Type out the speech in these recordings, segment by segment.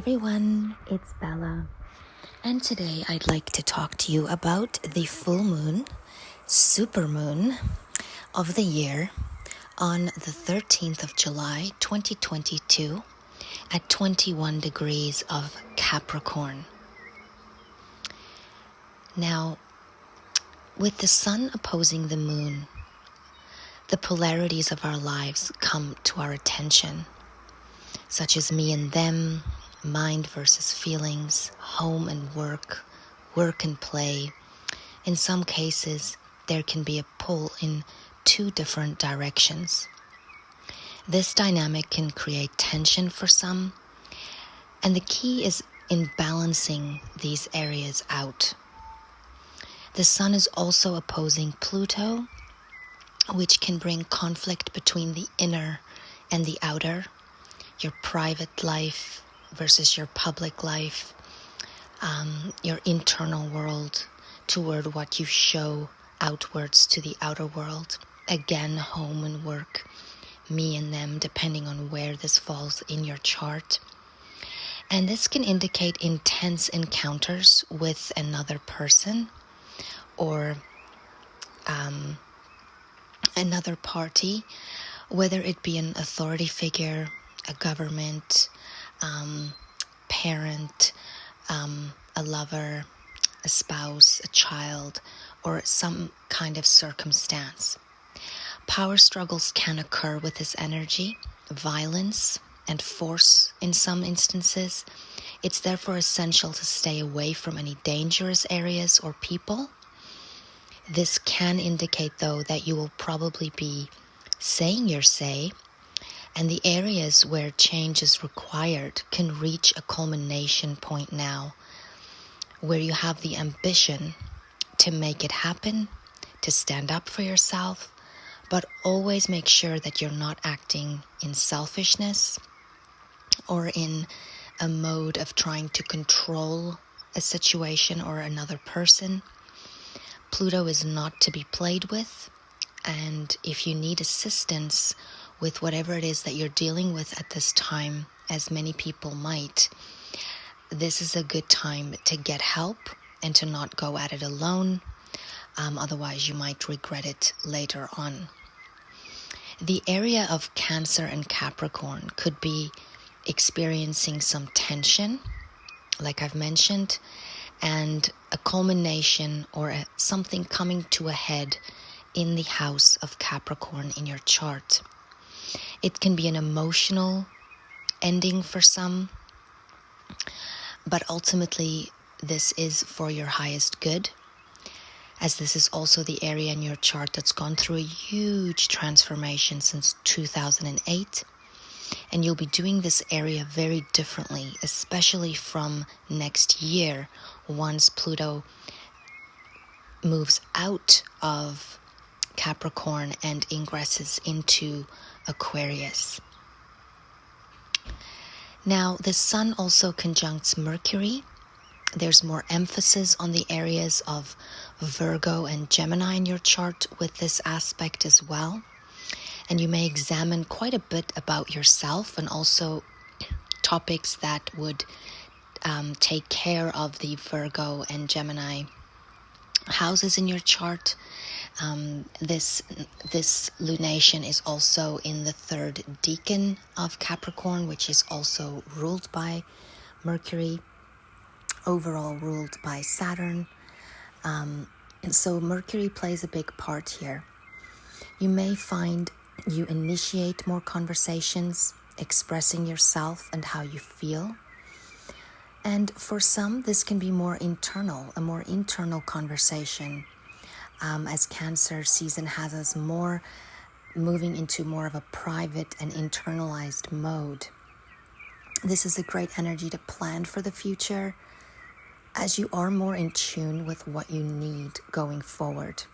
everyone, it's Bella, and today I'd like to talk to you about the full moon, supermoon of the year on the 13th of July 2022 at 21 degrees of Capricorn. Now, with the sun opposing the moon, the polarities of our lives come to our attention, such as me and them, mind versus feelings, home and work, work and play. In some cases, there can be a pull in two different directions. This dynamic can create tension for some, and the key is in balancing these areas out. The sun is also opposing Pluto, which can bring conflict between the inner and the outer, your private life versus your public life, your internal world toward what you show outwards to the outer world. Again, home and work, me and them, depending on where this falls in your chart. And this can indicate intense encounters with another person or another party, whether it be an authority figure, a government, parent, a lover, a spouse, a child, or some kind of circumstance. Power struggles can occur with this energy, violence and force in some instances. It's therefore essential to stay away from any dangerous areas or people. This can indicate, though, that you will probably be saying your say, and the areas where change is required can reach a culmination point now, where you have the ambition to make it happen, to stand up for yourself, but always make sure that you're not acting in selfishness or in a mode of trying to control a situation or another person. Pluto is not to be played with, and if you need assistance with whatever it is that you're dealing with at this time, as many people might, this is a good time to get help and to not go at it alone. Otherwise, you might regret it later on. The area of Cancer and Capricorn could be experiencing some tension, like I've mentioned, and a culmination or something coming to a head in the house of Capricorn in your chart. It can be an emotional ending for some, but ultimately this is for your highest good, as this is also the area in your chart that's gone through a huge transformation since 2008. And you'll be doing this area very differently, especially from next year, once Pluto moves out of Capricorn and ingresses into Aquarius. Now, the sun also conjuncts Mercury. There's more emphasis on the areas of Virgo and Gemini in your chart with this aspect as well. And you may examine quite a bit about yourself and also topics that would take care of the Virgo and Gemini houses in your chart. This lunation is also in the third decan of Capricorn, which is also ruled by Mercury, overall ruled by Saturn. So Mercury plays a big part here. You may find you initiate more conversations, expressing yourself and how you feel. And for some, this can be a more internal conversation, as Cancer season has us more moving into more of a private and internalized mode. This is a great energy to plan for the future, as you are more in tune with what you need going forward.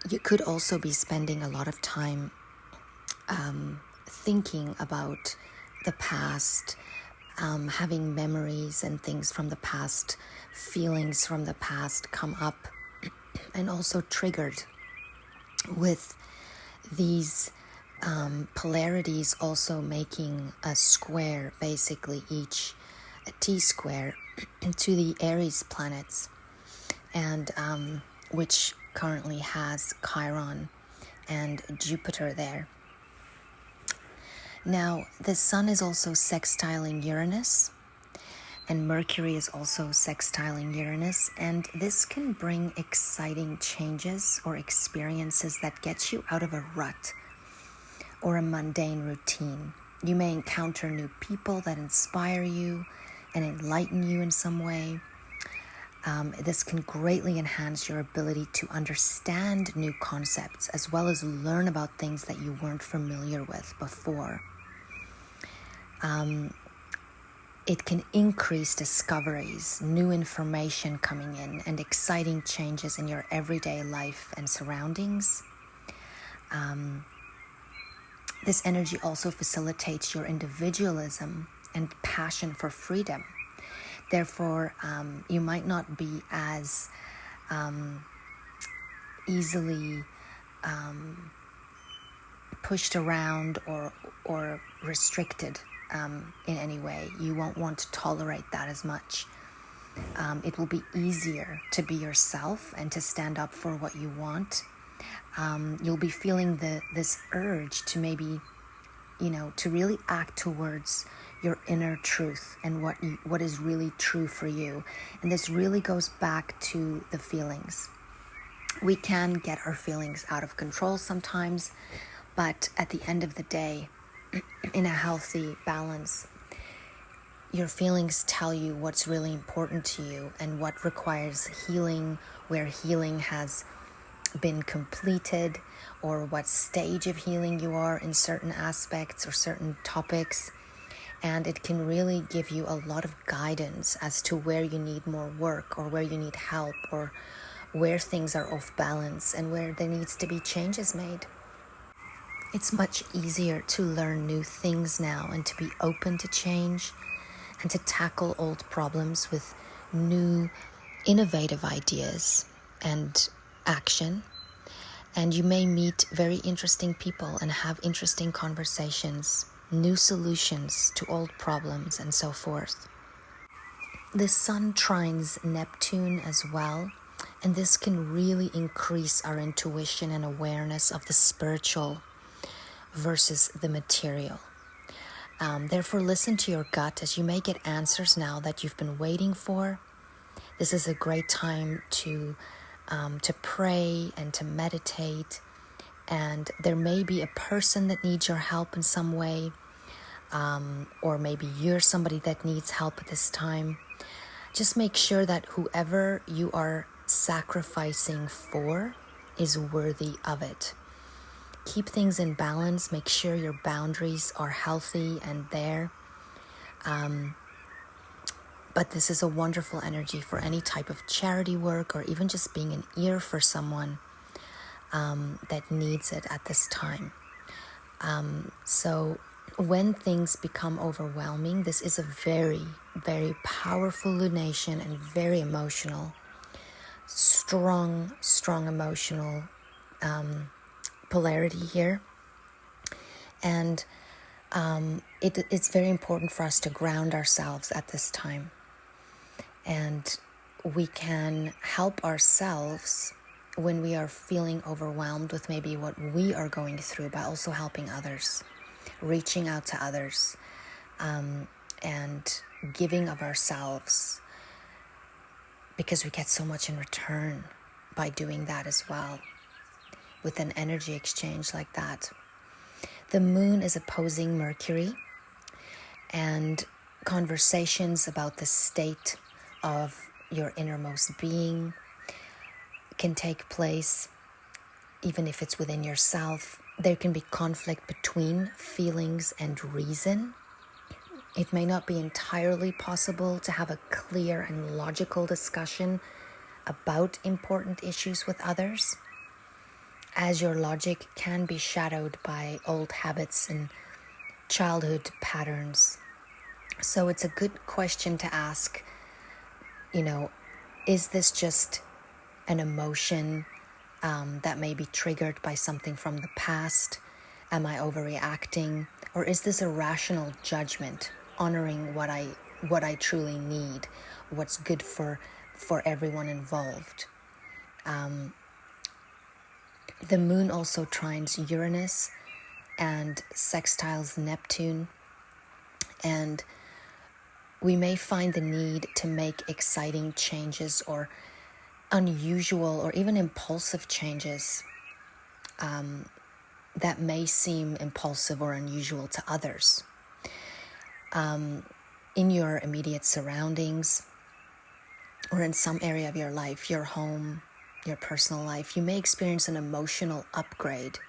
You could also be spending a lot of time thinking about the past, having memories and things from the past, feelings from the past come up, and also triggered with these polarities also making a square, basically each a T-square to the Aries planets, and which currently has Chiron and Jupiter there. Now, the Sun is also sextiling Uranus, and Mercury is also sextiling Uranus, and this can bring exciting changes or experiences that get you out of a rut or a mundane routine. You may encounter new people that inspire you and enlighten you in some way. This can greatly enhance your ability to understand new concepts as well as learn about things that you weren't familiar with before. It can increase discoveries, new information coming in, and exciting changes in your everyday life and surroundings. This energy also facilitates your individualism and passion for freedom. Therefore, you might not be as easily pushed around or restricted in any way. You won't want to tolerate that as much. It will be easier to be yourself and to stand up for what you want. You'll be feeling this urge to maybe, to really act towards your inner truth and what is really true for you. And this really goes back to the feelings. We can get our feelings out of control sometimes, but at the end of the day, in a healthy balance, your feelings tell you what's really important to you and what requires healing, where healing has been completed, or what stage of healing you are in certain aspects or certain topics. And it can really give you a lot of guidance as to where you need more work or where you need help or where things are off balance and where there needs to be changes made. It's much easier to learn new things now and to be open to change and to tackle old problems with new, innovative ideas and action. And you may meet very interesting people and have interesting conversations, new solutions to old problems, and so forth. The Sun trines Neptune as well, and this can really increase our intuition and awareness of the spiritual versus the material. Therefore, listen to your gut, as you may get answers now that you've been waiting for. This is a great time to pray and to meditate, and there may be a person that needs your help in some way, or maybe you're somebody that needs help at this time. Just make sure that whoever you are sacrificing for is worthy of it. Keep things in balance. Make sure your boundaries are healthy and there. But this is a wonderful energy for any type of charity work or even just being an ear for someone that needs it at this time. So when things become overwhelming, this is a very, very powerful lunation and very emotional, strong emotional polarity here. And it's very important for us to ground ourselves at this time. And we can help ourselves when we are feeling overwhelmed with maybe what we are going through by also helping others, reaching out to others, and giving of ourselves, because we get so much in return by doing that as well, with an energy exchange like that. The moon is opposing Mercury, and conversations about the state of your innermost being can take place, even if it's within yourself. There can be conflict between feelings and reason. It may not be entirely possible to have a clear and logical discussion about important issues with others, as your logic can be shadowed by old habits and childhood patterns. So it's a good question to ask, is this just an emotion that may be triggered by something from the past, Am I overreacting? Or is this a rational judgment, honoring what I truly need, what's good for everyone involved? The moon also trines Uranus and sextiles Neptune, and we may find the need to make exciting changes or unusual or even impulsive changes that may seem impulsive or unusual to others. In your immediate surroundings or in some area of your life, your home, your personal life, you may experience an emotional upgrade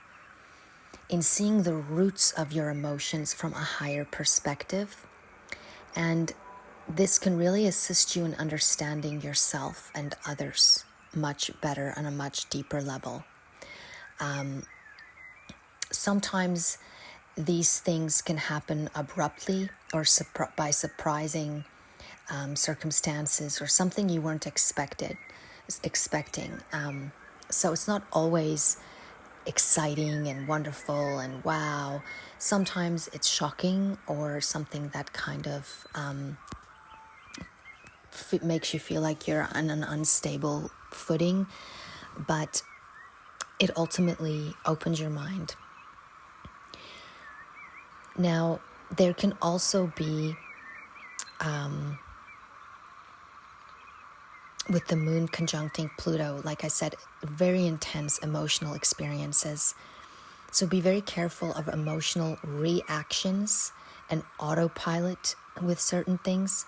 in seeing the roots of your emotions from a higher perspective. And this can really assist you in understanding yourself and others much better on a much deeper level. Sometimes these things can happen abruptly or by surprising circumstances or something you weren't expecting. So it's not always exciting and wonderful and wow. Sometimes it's shocking or something that kind of makes you feel like you're on an unstable footing, but it ultimately opens your mind. Now, there can also be, with the moon conjuncting Pluto, like I said, very intense emotional experiences. So be very careful of emotional reactions and autopilot with certain things.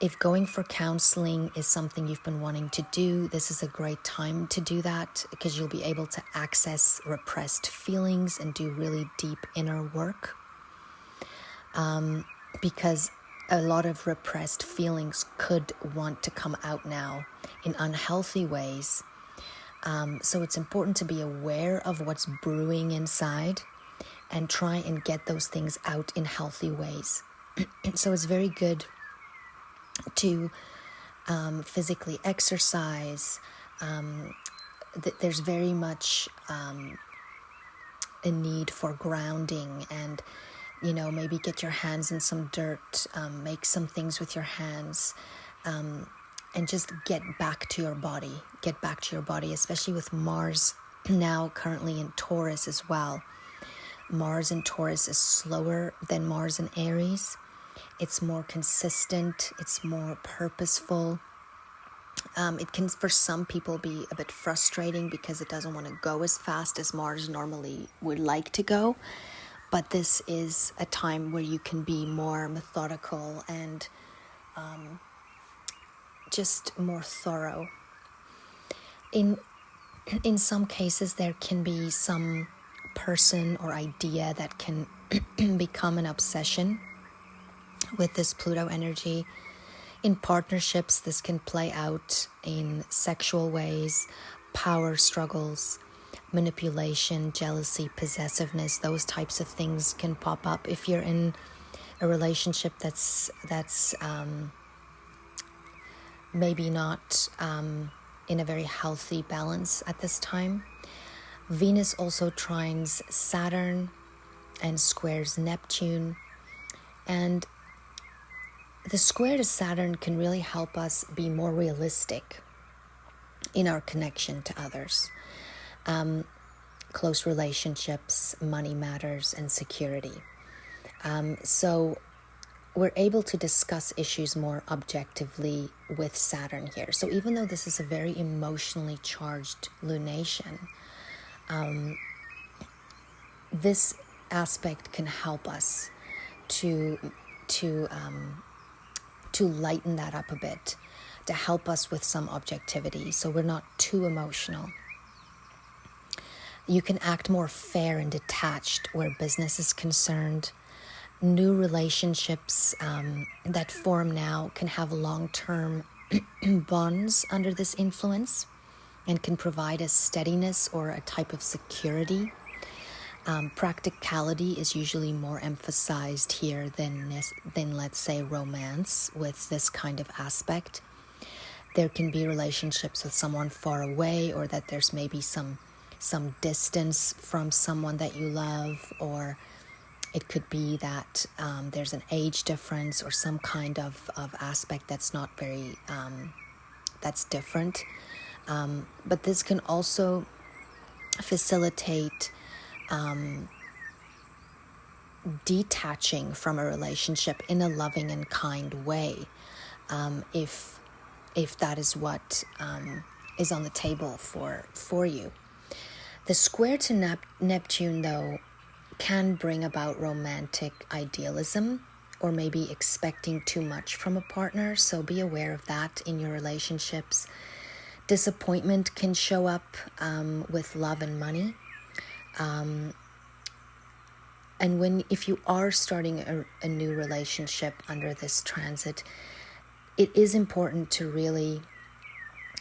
If going for counseling is something you've been wanting to do, this is a great time to do that because you'll be able to access repressed feelings and do really deep inner work. Because a lot of repressed feelings could want to come out now in unhealthy ways. So it's important to be aware of what's brewing inside and try and get those things out in healthy ways. So it's very good to physically exercise. There's very much a need for grounding and, maybe get your hands in some dirt, make some things with your hands, and just get back to your body, especially with Mars now currently in Taurus as well. Mars in Taurus is slower than Mars in Aries. It's more consistent, it's more purposeful. It can, for some people, be a bit frustrating because it doesn't want to go as fast as Mars normally would like to go. But this is a time where you can be more methodical and just more thorough. In some cases, there can be some person or idea that can become an obsession with this Pluto energy. In partnerships, this can play out in sexual ways, power struggles, manipulation, jealousy, possessiveness. Those types of things can pop up if you're in a relationship that's maybe not in a very healthy balance at this time. Venus also trines Saturn and squares Neptune, and the square to Saturn can really help us be more realistic in our connection to others. Close relationships, money matters, and security. So we're able to discuss issues more objectively with Saturn here. So even though this is a very emotionally charged lunation, this aspect can help us to lighten that up a bit, to help us with some objectivity so we're not too emotional. You can act more fair and detached where business is concerned. New relationships that form now can have long-term bonds under this influence and can provide a steadiness or a type of security. Practicality is usually more emphasized here than let's say romance with this kind of aspect. There can be relationships with someone far away, or that there's maybe some some distance from someone that you love, or it could be that there's an age difference or some kind of aspect that's not very, that's different. But this can also facilitate detaching from a relationship in a loving and kind way, if that is what is on the table for you. The square to Neptune, though, can bring about romantic idealism or maybe expecting too much from a partner, so be aware of that in your relationships. Disappointment can show up with love and money. And if you are starting a new relationship under this transit, it is important to really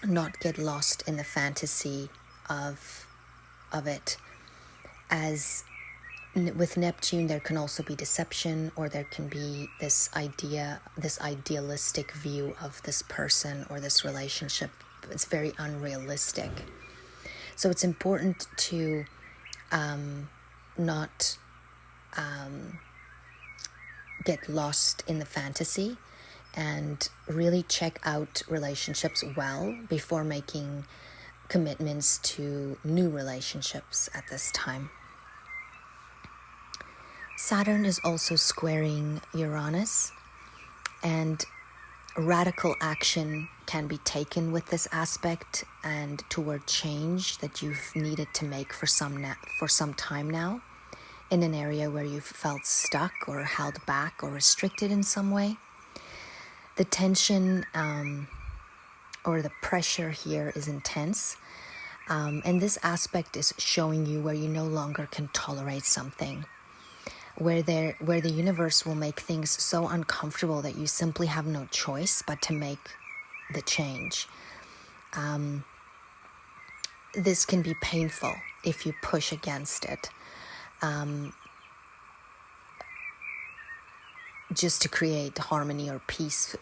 not get lost in the fantasy of it. As with Neptune, there can also be deception, or there can be this idealistic view of this person or this relationship. It's very unrealistic. So it's important to not get lost in the fantasy and really check out relationships well before making commitments to new relationships at this time. Saturn is also squaring Uranus, and radical action can be taken with this aspect and toward change that you've needed to make for some time now, in an area where you've felt stuck or held back or restricted in some way. The tension or the pressure here is intense, and this aspect is showing you where you no longer can tolerate something, where the universe will make things so uncomfortable that you simply have no choice but to make the change. This can be painful if you push against it, just to create harmony or peace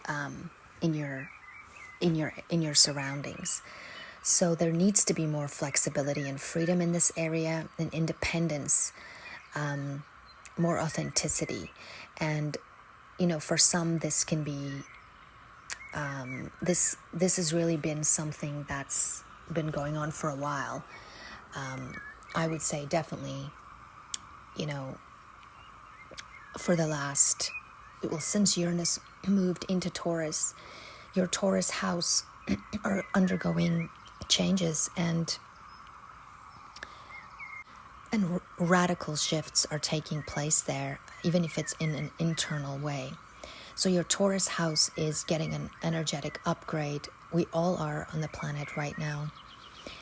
in your surroundings. So there needs to be more flexibility and freedom in this area, and independence, more authenticity. And for some, this can be this has really been something that's been going on for a while. I would say definitely, for the last, since Uranus moved into Taurus, your Taurus house are undergoing changes, and radical shifts are taking place there, even if it's in an internal way. So your Taurus house is getting an energetic upgrade. We all are on the planet right now.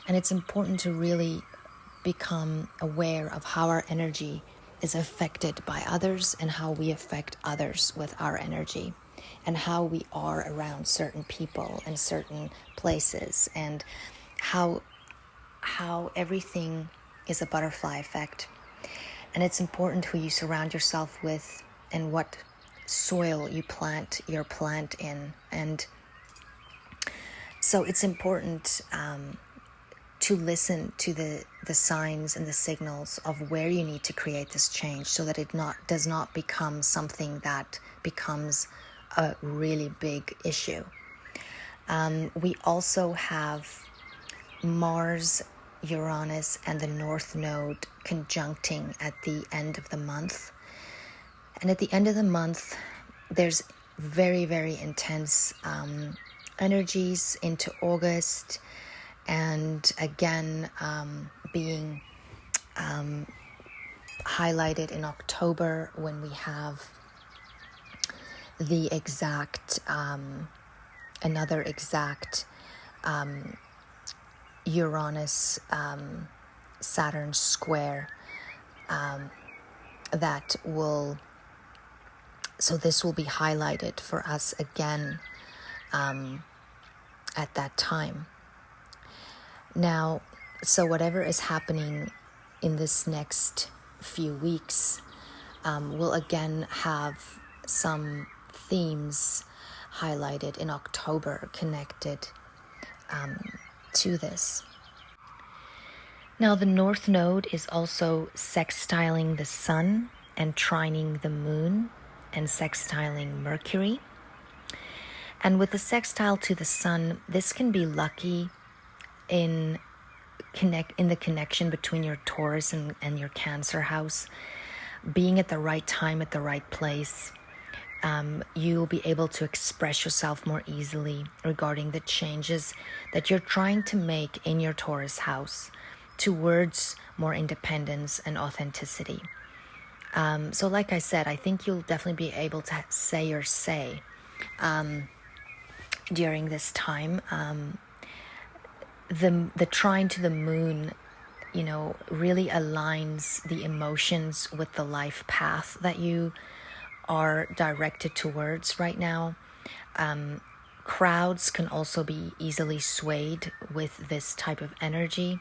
And it's important to really become aware of how our energy is affected by others, and how we affect others with our energy, and how we are around certain people and certain places, and how everything is a butterfly effect. And it's important who you surround yourself with and what soil you plant your plant in. And so it's important to listen to the signs and the signals of where you need to create this change, so that it does not become something that becomes a really big issue. We also have Mars, Uranus, and the North Node conjuncting at the end of the month. And at the end of the month, there's very, very intense energies into August, and again being highlighted in October, when we have the exact another exact Uranus Saturn square that will, so this will be highlighted for us again at that time. Now, so whatever is happening in this next few weeks, we'll again have some themes highlighted in October connected to this. Now, the North Node is also sextiling the Sun and trining the Moon and sextiling Mercury. And with the sextile to the Sun, this can be lucky in the connection between your Taurus and your Cancer house, being at the right time at the right place. You'll be able to express yourself more easily regarding the changes that you're trying to make in your Taurus house towards more independence and authenticity. So like I said, I think you'll definitely be able to say your say during this time. The trine to the moon, really aligns the emotions with the life path that you are directed towards right now. Crowds can also be easily swayed with this type of energy.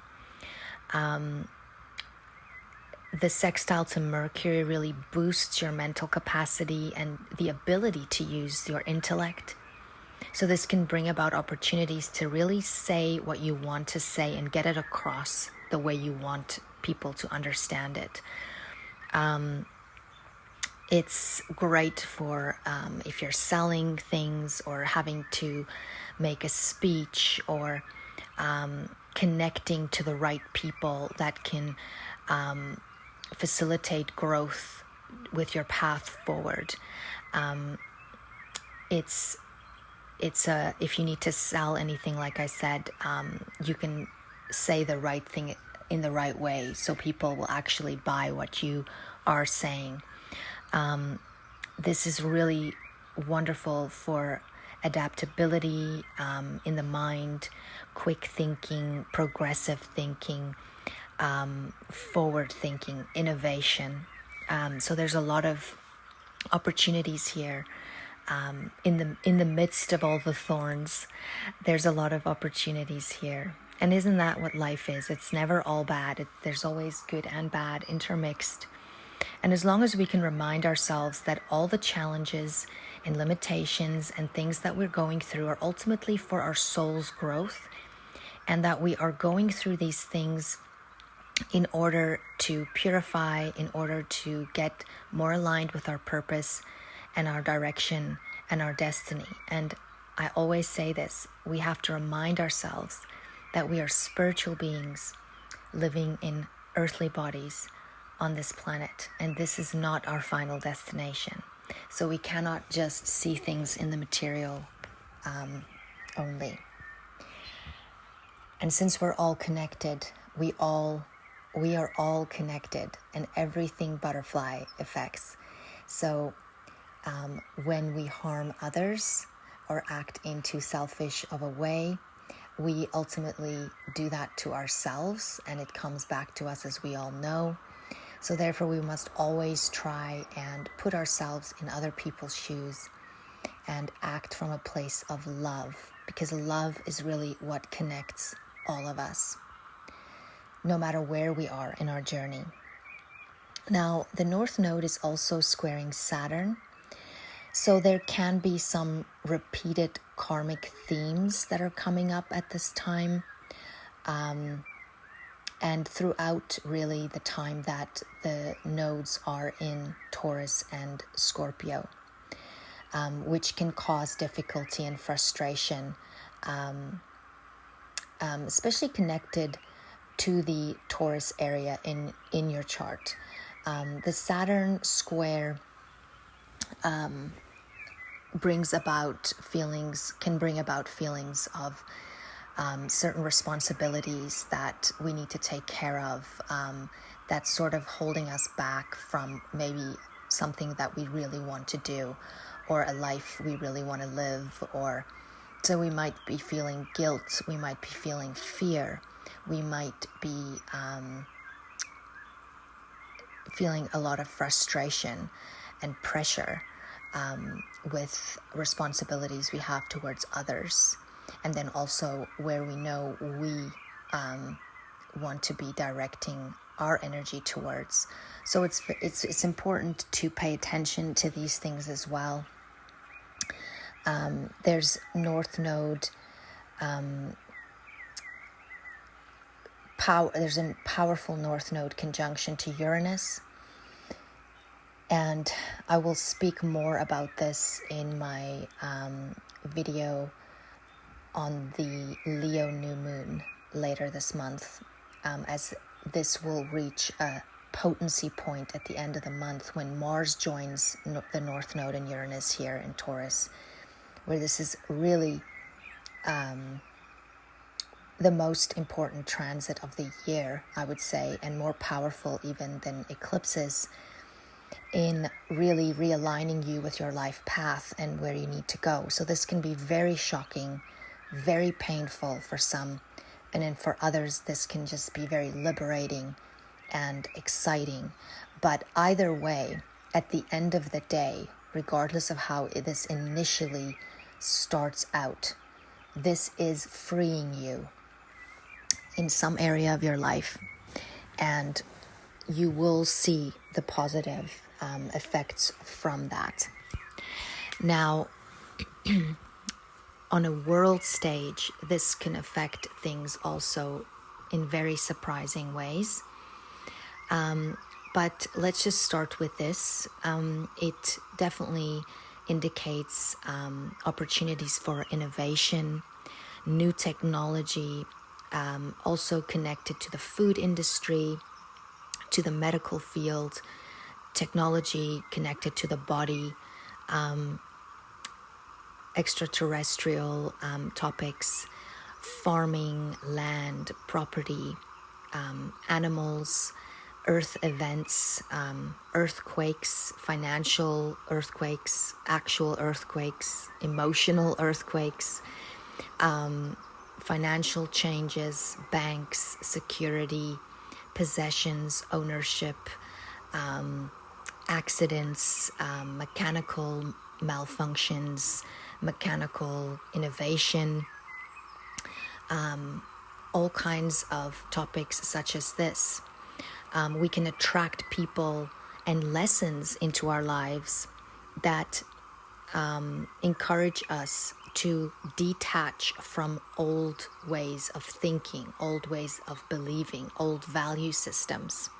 The sextile to Mercury really boosts your mental capacity and the ability to use your intellect. So this can bring about opportunities to really say what you want to say and get it across the way you want people to understand it. It's great for if you're selling things or having to make a speech or connecting to the right people that can facilitate growth with your path forward. If you need to sell anything, like I said, you can say the right thing in the right way so people will actually buy what you are saying. This is really wonderful for adaptability in the mind, quick thinking, progressive thinking, forward thinking, innovation. So there's a lot of opportunities here. In the midst of all the thorns, there's a lot of opportunities here. And isn't that what life is? It's never all bad. There's always good and bad intermixed. And as long as we can remind ourselves that all the challenges and limitations and things that we're going through are ultimately for our soul's growth, and that we are going through these things in order to purify, in order to get more aligned with our purpose and our direction and our destiny. And I always say this, we have to remind ourselves that we are spiritual beings living in earthly bodies on this planet, and this is not our final destination. So we cannot just see things in the material only. And since we're all connected, we are all connected, and everything butterfly effects. So when we harm others or act in too selfish of a way, we ultimately do that to ourselves, and it comes back to us, as we all know. So therefore, we must always try and put ourselves in other people's shoes and act from a place of love, because love is really what connects all of us, no matter where we are in our journey. Now, the North Node is also squaring Saturn. So there can be some repeated karmic themes that are coming up at this time. And throughout really the time that the nodes are in Taurus and Scorpio, which can cause difficulty and frustration, especially connected to the Taurus area in your chart. The Saturn square can bring about feelings of certain responsibilities that we need to take care of, that's sort of holding us back from maybe something that we really want to do, or a life we really want to live. Or so we might be feeling guilt, we might be feeling fear, we might be feeling a lot of frustration and pressure with responsibilities we have towards others. And then also where we know we want to be directing our energy towards. So it's important to pay attention to these things as well. There's North Node there's a powerful North Node conjunction to Uranus. And I will speak more about this in my video on the Leo new moon later this month, as this will reach a potency point at the end of the month when Mars joins the North Node and Uranus here in Taurus, where this is really the most important transit of the year, I would say, and more powerful even than eclipses, in really realigning you with your life path and where you need to go. So this can be very shocking, very painful for some, and then for others this can just be very liberating and exciting. But either way, at the end of the day, regardless of how this initially starts out, this is freeing you in some area of your life, and you will see the positive effects from that. Now, on a world stage, this can affect things also in very surprising ways. But let's just start with this. It definitely indicates opportunities for innovation, new technology, also connected to the food industry, to the medical field, technology connected to the body, extraterrestrial topics, farming, land, property, animals, earth events, earthquakes, financial earthquakes, actual earthquakes, emotional earthquakes, financial changes, banks, security, possessions, ownership, accidents, mechanical malfunctions, mechanical innovation, all kinds of topics such as this. We can attract people and lessons into our lives that encourage us to detach from old ways of thinking, old ways of believing, old value systems.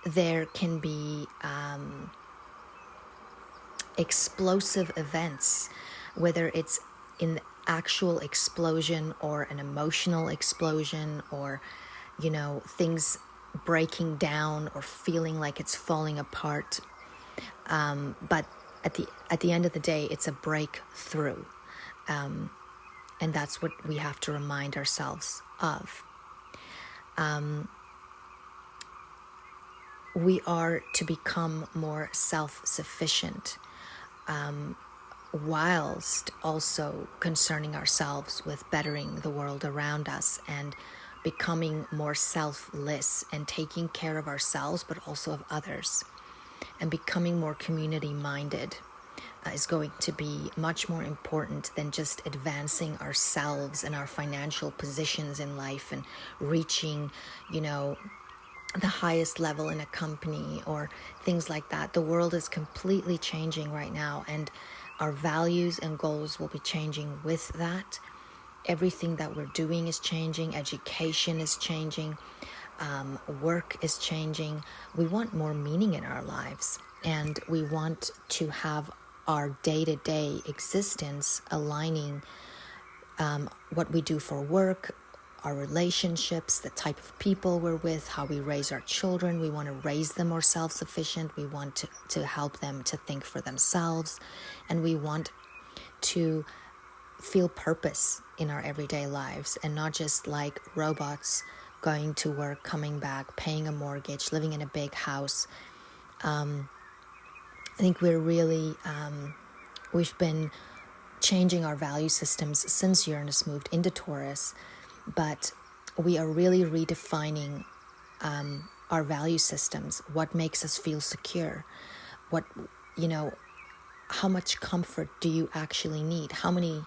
There can be explosive events, whether it's in actual explosion or an emotional explosion, or, you know, things breaking down or feeling like it's falling apart. But at the end of the day, it's a breakthrough. And that's what we have to remind ourselves of. We are to become more self-sufficient, whilst also concerning ourselves with bettering the world around us and becoming more selfless and taking care of ourselves, but also of others. And becoming more community-minded is going to be much more important than just advancing ourselves and our financial positions in life and reaching, you know, the highest level in a company or things like that. The world is completely changing right now, and our values and goals will be changing with that. Everything that we're doing is changing. Education is changing. Work is changing. We want more meaning in our lives, and we want to have our day-to-day existence aligning what we do for work, our relationships, the type of people we're with, how we raise our children. We want to raise them more self-sufficient. We want to help them to think for themselves. And we want to feel purpose in our everyday lives, and not just like robots going to work, coming back, paying a mortgage, living in a big house. I think we're really, we've been changing our value systems since Uranus moved into Taurus, but we are really redefining our value systems. What makes us feel secure? What, you know, how much comfort do you actually need? How many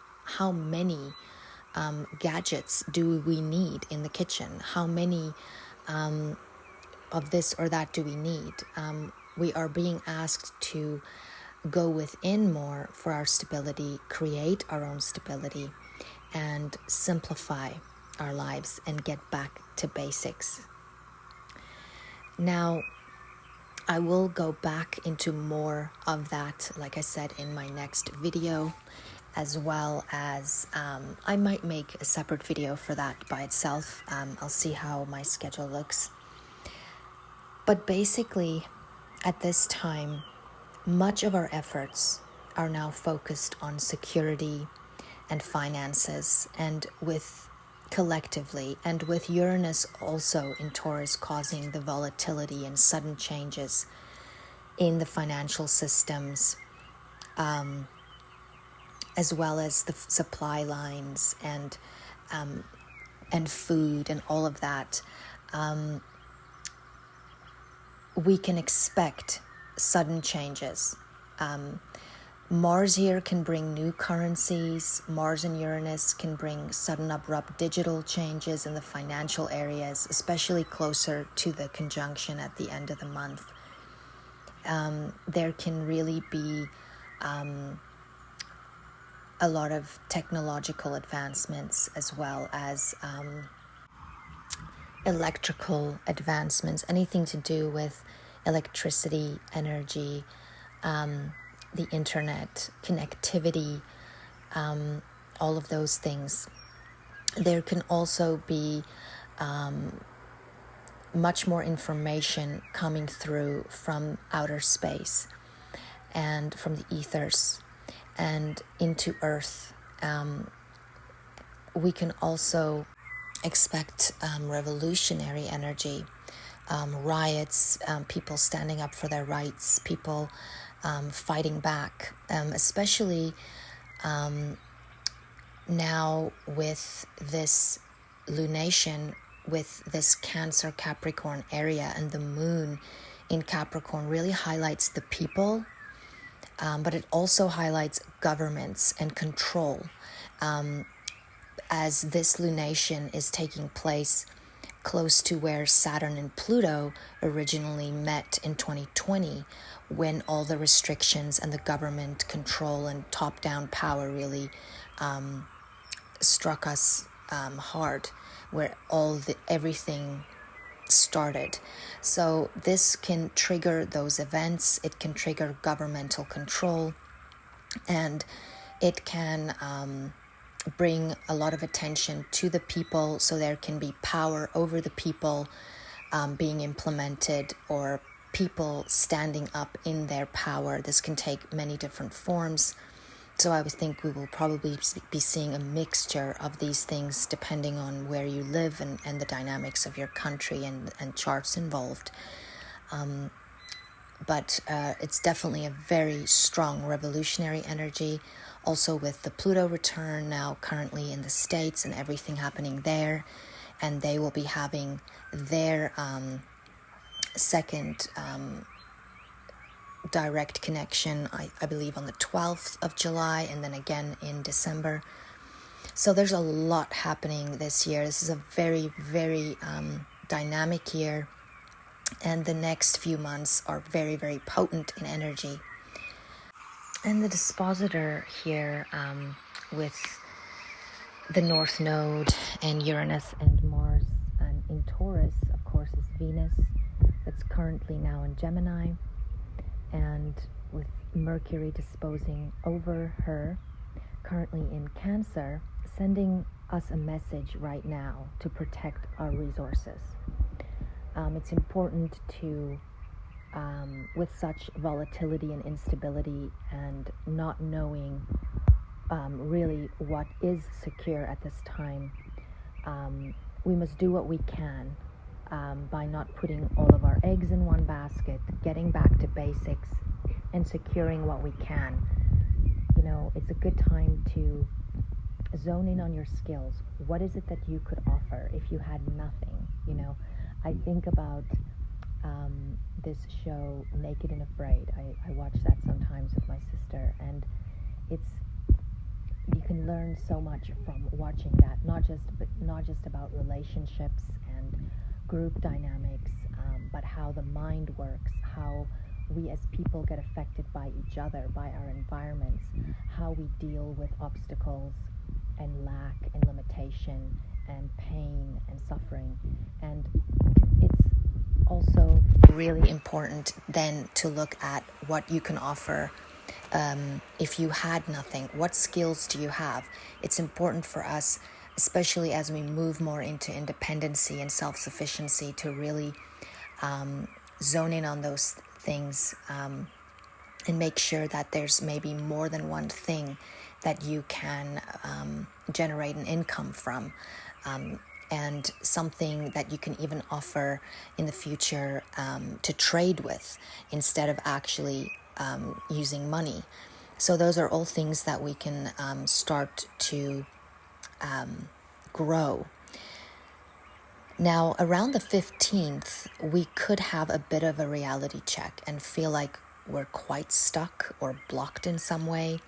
gadgets do we need in the kitchen? How many of this or that do we need? We are being asked to go within more for our stability, create our own stability, and simplify our lives and get back to basics. Now, I will go back into more of that, like I said, in my next video, as well as I might make a separate video for that by itself. I'll see how my schedule looks. But basically, at this time, much of our efforts are now focused on security and finances, and with collectively, and with Uranus also in Taurus causing the volatility and sudden changes in the financial systems, as well as the supply lines and food and all of that. We can expect sudden changes. Mars here can bring new currencies. Mars and Uranus can bring sudden abrupt digital changes in the financial areas, especially closer to the conjunction at the end of the month. There can really be a lot of technological advancements, as well as electrical advancements, anything to do with electricity, energy, the internet, connectivity, all of those things. There can also be much more information coming through from outer space and from the ethers and into Earth. We can also expect revolutionary energy, riots, people standing up for their rights, people fighting back, especially now with this lunation, with this Cancer Capricorn area, and the moon in Capricorn really highlights the people, but it also highlights governments and control, as this lunation is taking place close to where Saturn and Pluto originally met in 2020, when all the restrictions and the government control and top-down power really struck us hard, where everything started. So this can trigger those events. It can trigger governmental control, and it can bring a lot of attention to the people, so there can be power over the people being implemented, or people standing up in their power. This can take many different forms. So I would think we will probably be seeing a mixture of these things depending on where you live and the dynamics of your country and charts involved. But it's definitely a very strong revolutionary energy. Also with the Pluto return now currently in the States and everything happening there. And they will be having their second direct connection, I believe, on the 12th of July, and then again in December. So there's a lot happening this year. This is a very, very dynamic year, and the next few months are very, very potent in energy. And the dispositor here with the North Node and Uranus and Mars and in Taurus, of course, is Venus, that's currently now in Gemini, and with Mercury disposing over her, currently in Cancer, sending us a message right now to protect our resources. It's important to, with such volatility and instability and not knowing really what is secure at this time, we must do what we can by not putting all of our eggs in one basket, getting back to basics and securing what we can. You know, it's a good time to zone in on your skills. What is it that you could offer if you had nothing? You know, I think about this show, Naked and Afraid. I watch that sometimes with my sister, and you can learn so much from watching that, not just about relationships and group dynamics, but how the mind works, how we as people get affected by each other, by our environments, how we deal with obstacles, and lack and limitation and pain and suffering. And it's also really important then to look at what you can offer. If you had nothing, what skills do you have? It's important for us, especially as we move more into independency and self-sufficiency, to really zone in on those things, and make sure that there's maybe more than one thing that you can generate an income from, and something that you can even offer in the future to trade with instead of actually using money. So those are all things that we can start to grow. Now, around the 15th, we could have a bit of a reality check and feel like we're quite stuck or blocked in some way.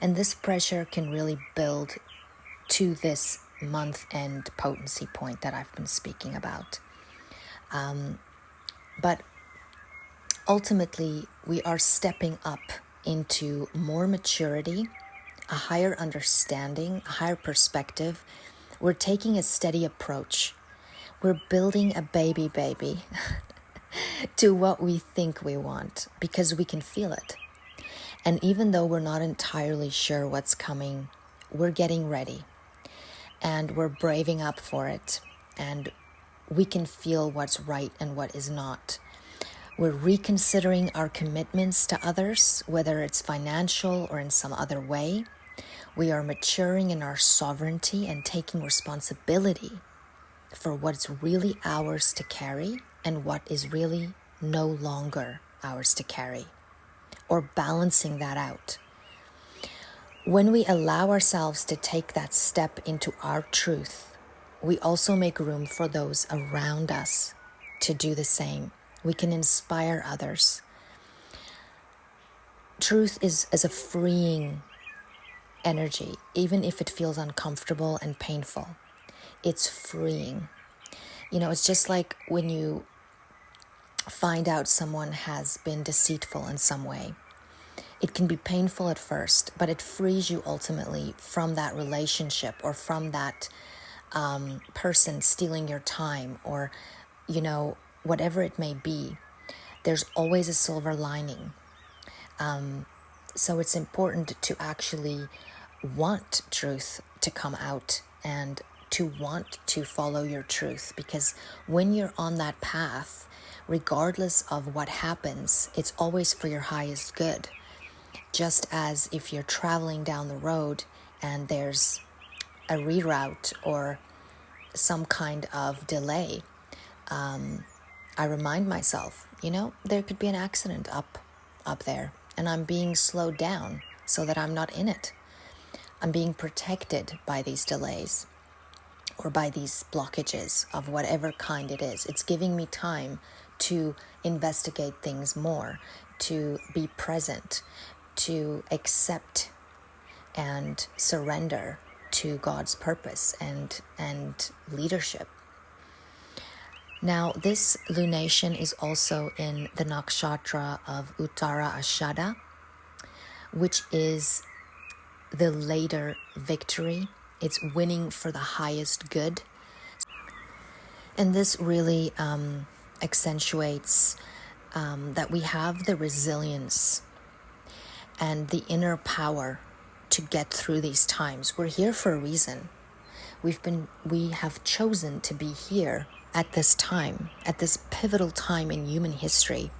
And this pressure can really build to this month-end potency point that I've been speaking about. But ultimately, we are stepping up into more maturity, a higher understanding, a higher perspective. We're taking a steady approach. We're building a baby to what we think we want, because we can feel it. And even though we're not entirely sure what's coming, we're getting ready and we're braving up for it. And we can feel what's right and what is not. We're reconsidering our commitments to others, whether it's financial or in some other way. We are maturing in our sovereignty and taking responsibility for what's really ours to carry and what is really no longer ours to carry, or balancing that out. When we allow ourselves to take that step into our truth, we also make room for those around us to do the same. We can inspire others. Truth is a freeing energy, even if it feels uncomfortable and painful. It's freeing. It's just like when you find out someone has been deceitful in some way. It can be painful at first, but it frees you ultimately from that relationship or from that person stealing your time, or, whatever it may be. There's always a silver lining. So it's important to actually want truth to come out and to want to follow your truth, because when you're on that path, regardless of what happens, it's always for your highest good. Just as if you're traveling down the road and there's a reroute or some kind of delay, I remind myself, there could be an accident up there, and I'm being slowed down so that I'm not in it. I'm being protected by these delays or by these blockages of whatever kind it is. It's giving me time to investigate things more, to be present, to accept and surrender to God's purpose and leadership. Now, this lunation is also in the nakshatra of Uttara Ashada, which is the later victory. It's winning for the highest good. And this really accentuates that we have the resilience and the inner power to get through these times. We're here for a reason. We have chosen to be here at this time, at this pivotal time in human history.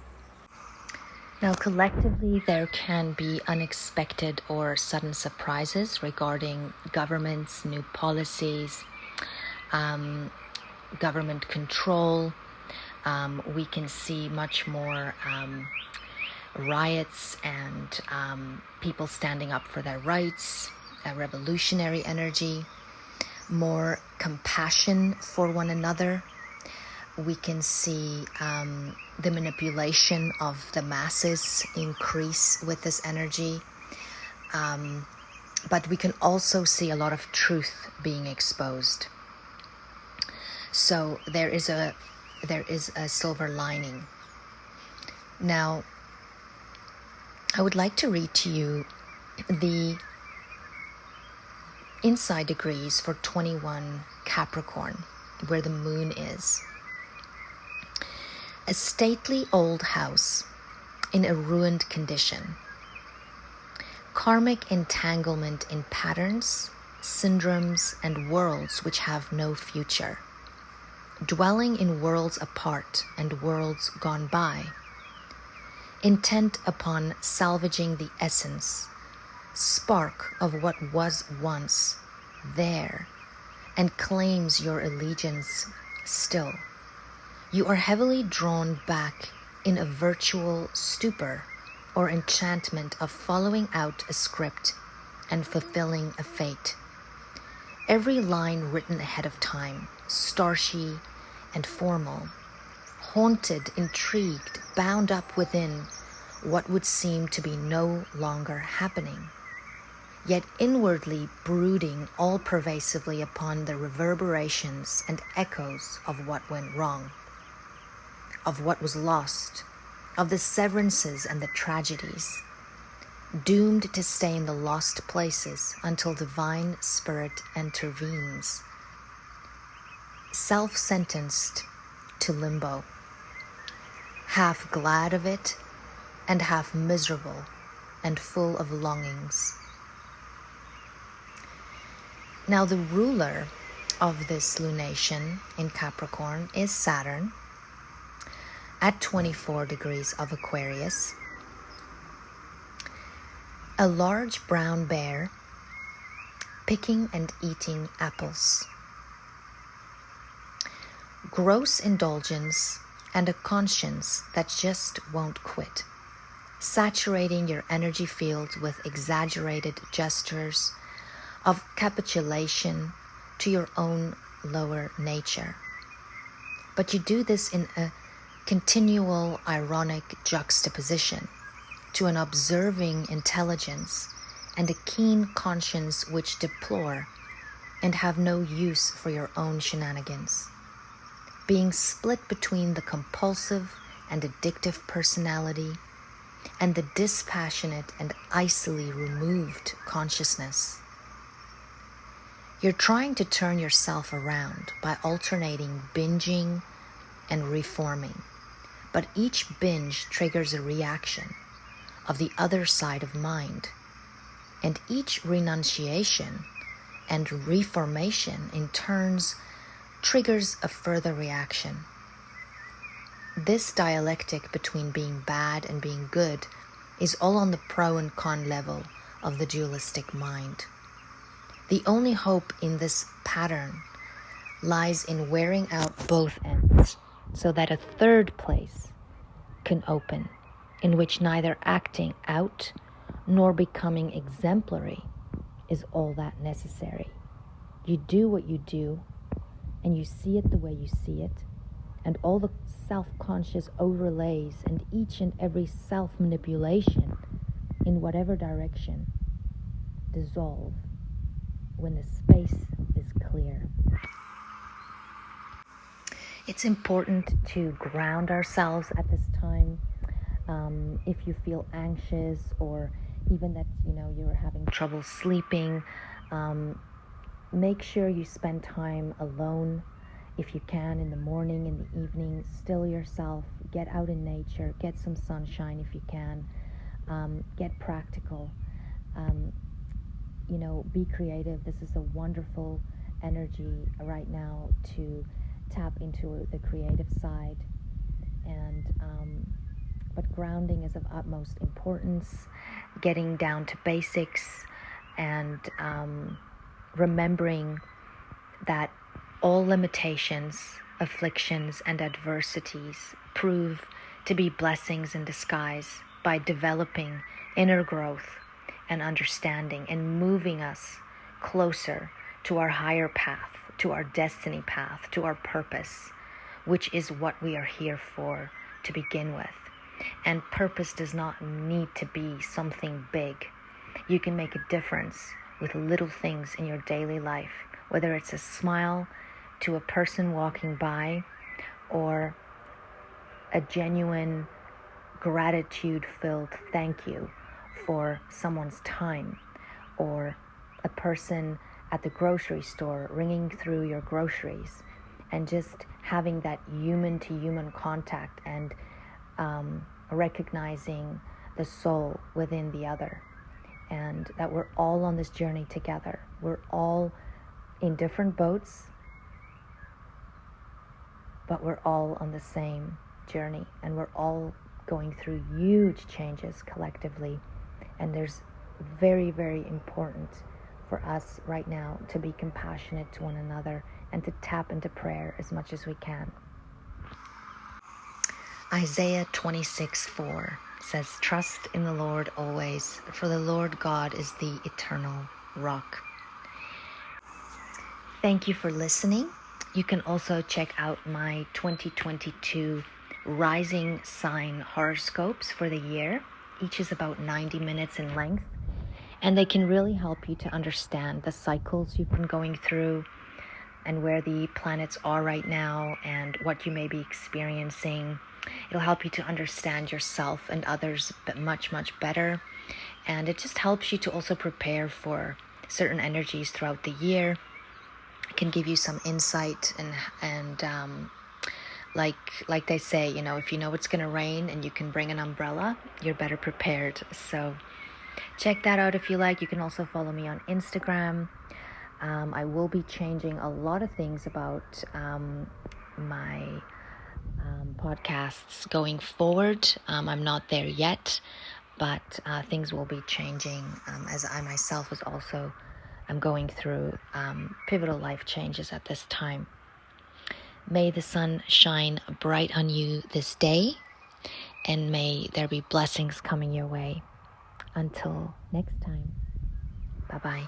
Now, collectively, there can be unexpected or sudden surprises regarding governments, new policies, government control. We can see much more riots and people standing up for their rights, a revolutionary energy, more compassion for one another. We can see the manipulation of the masses increase with this energy. But we can also see a lot of truth being exposed. So there is a silver lining. Now, I would like to read to you the inside degrees for 21 Capricorn, where the moon is. A stately old house in a ruined condition. Karmic entanglement in patterns, syndromes, and worlds which have no future. Dwelling in worlds apart and worlds gone by. Intent upon salvaging the essence, spark of what was once there, and claims your allegiance still. You are heavily drawn back in a virtual stupor or enchantment of following out a script and fulfilling a fate. Every line written ahead of time, starchy and formal, haunted, intrigued, bound up within what would seem to be no longer happening, yet inwardly brooding all pervasively upon the reverberations and echoes of what went wrong, of what was lost, of the severances and the tragedies, doomed to stay in the lost places until divine spirit intervenes. Self-sentenced to limbo, half glad of it and half miserable and full of longings. Now the ruler of this lunation in Capricorn is Saturn at 24 degrees of Aquarius. A large brown bear picking and eating apples. Gross indulgence and a conscience that just won't quit, saturating your energy field with exaggerated gestures of capitulation to your own lower nature. But you do this in a continual ironic juxtaposition to an observing intelligence and a keen conscience which deplore and have no use for your own shenanigans. Being split between the compulsive and addictive personality and the dispassionate and icily removed consciousness. You're trying to turn yourself around by alternating binging and reforming, but each binge triggers a reaction of the other side of mind, and each renunciation and reformation in turns triggers a further reaction. This dialectic between being bad and being good is all on the pro and con level of the dualistic mind. The only hope in this pattern lies in wearing out both ends so that a third place can open, in which neither acting out nor becoming exemplary is all that necessary. You do what you do, and you see it the way you see it, and all the self-conscious overlays and each and every self-manipulation in whatever direction dissolve when the space is clear. It's important to ground ourselves at this time. If you feel anxious, or even that you're having trouble sleeping, make sure you spend time alone if you can, in the morning, in the evening. Still yourself, get out in nature, get some sunshine if you can, get practical, be creative. This is a wonderful energy right now to tap into the creative side, and but grounding is of utmost importance, getting down to basics, and remembering that all limitations, afflictions, and adversities prove to be blessings in disguise by developing inner growth and understanding and moving us closer to our higher path, to our destiny path, to our purpose, which is what we are here for to begin with. And purpose does not need to be something big. You can make a difference with little things in your daily life, whether it's a smile to a person walking by, or a genuine gratitude-filled thank you for someone's time, or a person at the grocery store, ringing through your groceries, and just having that human-to-human contact, and recognizing the soul within the other, and that we're all on this journey together. We're all in different boats, but we're all on the same journey, and we're all going through huge changes collectively. And there's very, very important for us right now to be compassionate to one another and to tap into prayer as much as we can. Isaiah 26:4 says, "Trust in the Lord always, for the Lord God is the eternal rock." Thank you for listening. You can also check out my 2022 rising sign horoscopes for the year. Each is about 90 minutes in length, and they can really help you to understand the cycles you've been going through and where the planets are right now and what you may be experiencing. It'll help you to understand yourself and others much, much better. And it just helps you to also prepare for certain energies throughout the year. It can give you some insight, and like they say, if you know it's going to rain and you can bring an umbrella, you're better prepared. So check that out if you like. You can also follow me on Instagram. I will be changing a lot of things about my podcasts going forward. I'm not there yet, but things will be changing as I myself I'm going through pivotal life changes at this time. May the sun shine bright on you this day, and may there be blessings coming your way. Until next time, bye-bye.